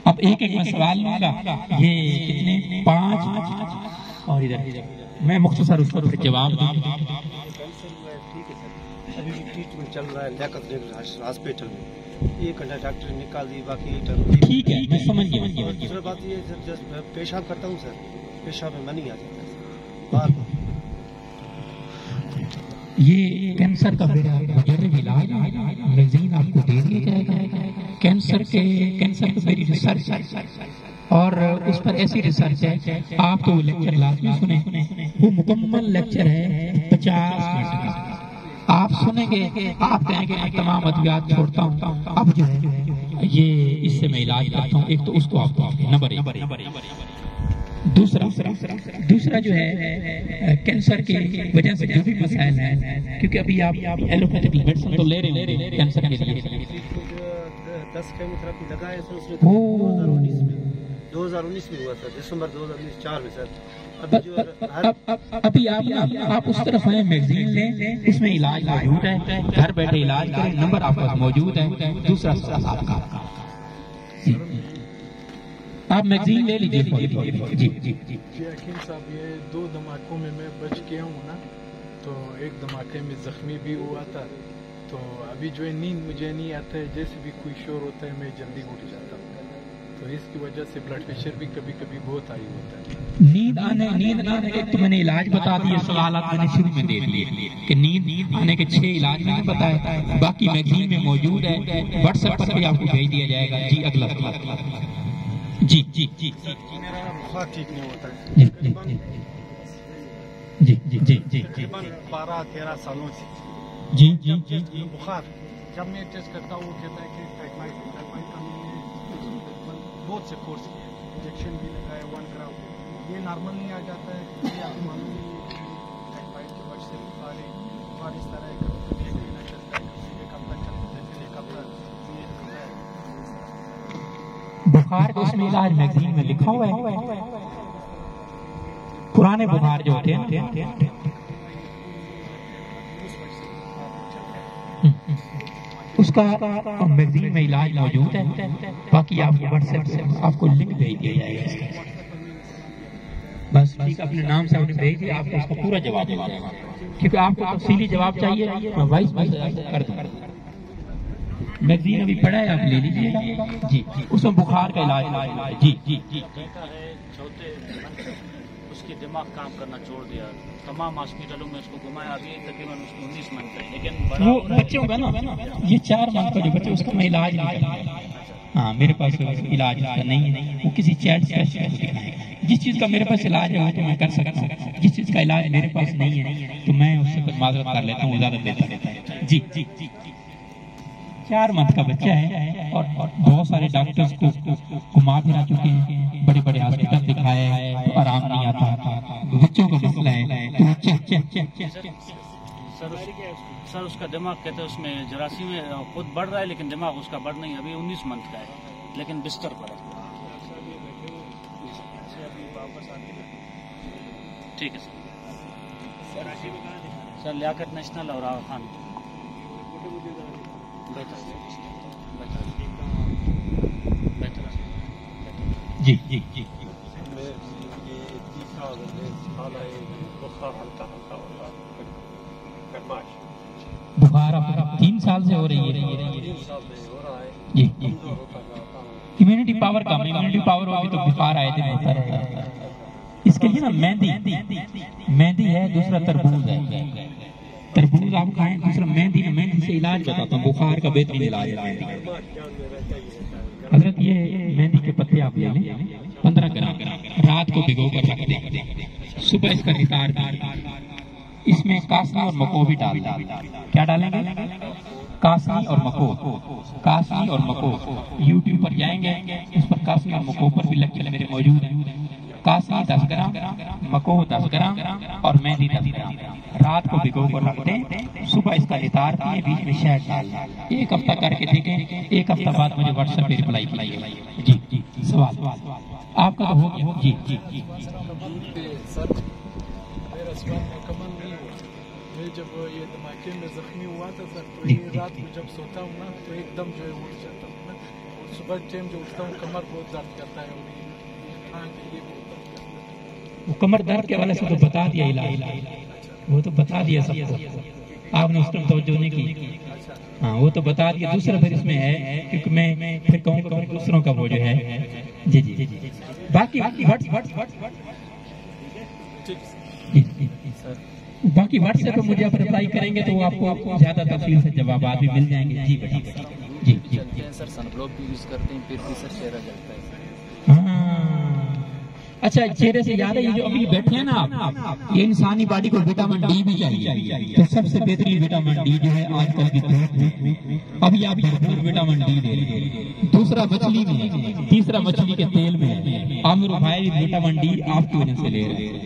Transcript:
अब एक एक मैं सवाल लूंगा, ये कितने 5 और इधर मैं मुख्तसर उसका जवाब दूंगा। अभी भी ट्रीटमेंट चल रहा है लियाकत हॉस्पिटल में, 1 घंटा डॉक्टर निकाल दी, बाकी ठीक है मैं समझ गया। दूसरी बात ये सर, जब पेशाब करता हूँ सर, पेशाब में मनी आ जाता है बार बार। ये कैंसर का मुजर्रब इलाज मैगजीन आपको दे दिया जाएगा। कैंसर का मेरी रिसर्च और उस पर ऐसी रिसर्च है, आप तो लेक्चर लाजमी सुने, वो मुकम्मल लेक्चर है 50 मिनट का। आप सुनेंगे, आप कहेंगे मैं तमाम अद्वियात छोड़ता हूँ, अब जो है ये इससे मैं इलाज करता हूँ। एक तो उसको आपको नंबर 1। दूसरा जो है कैंसर की वजह से जो भी मसाइल है, क्योंकि अभी आप एलोपैथिक मेडिसिन तो ले रहे हैं कैंसर के लिए। 10 केमोथेरेपी लगाए सर, उसमें 2019 में हुआ सर, दिसंबर 2019 4 में सर। अभी आप उस तरफ आए, मैगजीन लें, इसमें इलाज मौजूद है, घर बैठे इलाज करें, नंबर आपके पास मौजूद है। दूसरा आपका आप मैगजीन ले लीजिए। जी हकीम साहब, ये 2 धमाकों में मैं बच गया हूँ ना, तो एक धमाके में जख्मी भी हुआ था, तो अभी जो है नींद मुझे नहीं आता है, जैसे भी कोई शोर होता है मैं जल्दी उठ जाता हूँ, तो इसकी वजह से ब्लड प्रेशर भी कभी कभी बहुत हाई होता है। नींद आने के तो मैंने इलाज बता दिए, सवाल मैंने शुरू में दे दिए कि नींद आने के 6 इलाज मैंने बताए, बाकी मैगजीन में मौजूद है, व्हाट्सएप पर भी आपको भेज दिया जाएगा। जी अगला जी मेरा बुखार ठीक नहीं होता है जी 12-13 सालों से। जी बुखार जब मैं टेस्ट करता हूँ, वो कहता है कि टाइफाइड का बहुत से कोर्स किया, इंजेक्शन भी लगाया 1 ग्राम, ये नॉर्मल नहीं आ जाता है। ये आपको मालूम नहीं टाइफाइड की वजह से बुखार इस तरह कभी नहीं चलता है, कभी 1 हफ्ता चलता है, फिर 1 हफ्ता बुखार का उसमें इलाज मैगजीन में लिखा हुआ है। पुराने बुखार जो होते हैं उसका मैगजीन में इलाज मौजूद है, बाकी आपको व्हाट्सएप से आपको लिंक भेज दिया जाएगा। बस ठीक, अपने नाम से आपने भेज दिया, आपको उसका पूरा जवाब देगा, क्योंकि आपको तफसीली जवाब चाहिए, मैं वॉइस मैसेज कर दूंगा। मैगजीन अभी पढ़ा है, आप ले लीजिएगा। जी उसमें बुखार का इलाज। जी उसके दिमाग काम करना छोड़ दिया, तमाम हॉस्पिटलों में उसको घुमाया, अभी तकरीबन उसको 19 मंथ है, लेकिन वो बच्चों का ना ये 4 मंथ का जो बच्चे, उसका मैं इलाज नहीं करता। हाँ मेरे पास इलाज नहीं है, वो किसी चाइल्ड स्पेशलिस्ट को दिखाएं। जिस चीज का मेरे पास इलाज है वो तो मैं कर सकता हूँ, जिस चीज का इलाज मेरे पास नहीं है तो मैं उससे कुछ माजरत कर लेता हूँ, इजाजत देता हूँ। जी 4 मंथ का बच्चा है और बहुत सारे डॉक्टर्स को घुमा फिरा चुके हैं, बड़े बड़े हॉस्पिटल दिखाए हैं तो आराम नहीं आता। बच्चों का मसला है तो सर उसका दिमाग कहते हैं उसमें जरासीम में खुद बढ़ रहा है, लेकिन दिमाग उसका बढ़ नहीं, अभी 19 मंथ का है, लेकिन बिस्तर पर है। ठीक है सर लियाकत नेशनल और आगा खान। जी बुखार अब 3 साल से हो रही है। जी इम्यूनिटी पावर कम, इम्यूनिटी पावर होगी तो बुखार आए दिन होता रहता है। इसके लिए ना मेहंदी है, दूसरा तरबूज है, तरबूज आप खाएं, दूसरा मेहंदी से इलाज बताता हूँ, बुखार का बेहतरीन इलाज है मेहंदी। हजरत ये मेहंदी के पत्ते आप ले लें 15 ग्राम, रात को भिगो कर रख दें, सुबह इसका नितार दें, इसमें कासनी और मको भी डाल दें। क्या डालेंगे? कासनी और मको। यूट्यूब पर जाएंगे, उस पर कासनी और मको पर भी लेक्चर मेरे मौजूद हैं। कासनी 10 ग्राम, मको 10 ग्राम और मेहंदी 10 ग्राम, रात को भिगो कर रख दें, सुबह इसका नितार पिए, बीच में शहद डाल दें। 1 हफ्ता करके देखें, 1 हफ्ता बाद मुझे व्हाट्सएप पे रिप्लाई कीजिएगा। जी सवाल आपका तो हो गया। जी सर मेरा सवाल मुकम्मल नहीं हुआ। मैं जब ये धमाके में जख्मी हुआ था सर, तो ये रात को जब सोता हूँ ना तो एकदम जो है उठ जाता हूँ ना, सुबह टाइम जो उठता हूँ कमर बहुत दर्द करता है और हाँ ये बहुत दर्द करता है। वो कमर दर्द के वाले से तो बता दिया इलाज, वो तो बता दिया सबको, आपने उस टाइम तवज्जो नहीं की। हाँ वो तो बता दिया। दूसरा फिर इसमें है, क्योंकि मैं फिर कहूँ दूसरों का वो जो है जी जी जी जी बाकी बाकी व्हाट्सएप पे मुझे आप रिप्लाई करेंगे तो आपको ज्यादा तफसील से जवाब भी मिल जाएंगे। जी बेटा जी जी सर सनब्लॉक भी यूज करते हैं फिर भी सर चेहरा जलता है। हाँ अच्छा, चेहरे से याद है ये जो अभी बैठे हैं ना आप, ये इंसानी बॉडी को विटामिन डी भी चाहिए, तो सबसे बेहतरीन विटामिन डी जो है आजकल की धूप में अभी आप भरपूर विटामिन डी ले रहे हैं। दूसरा मछली में, तीसरा मछली के तेल में, आमिर भाई विटामिन डी आपकी वजह से ले रहे हैं।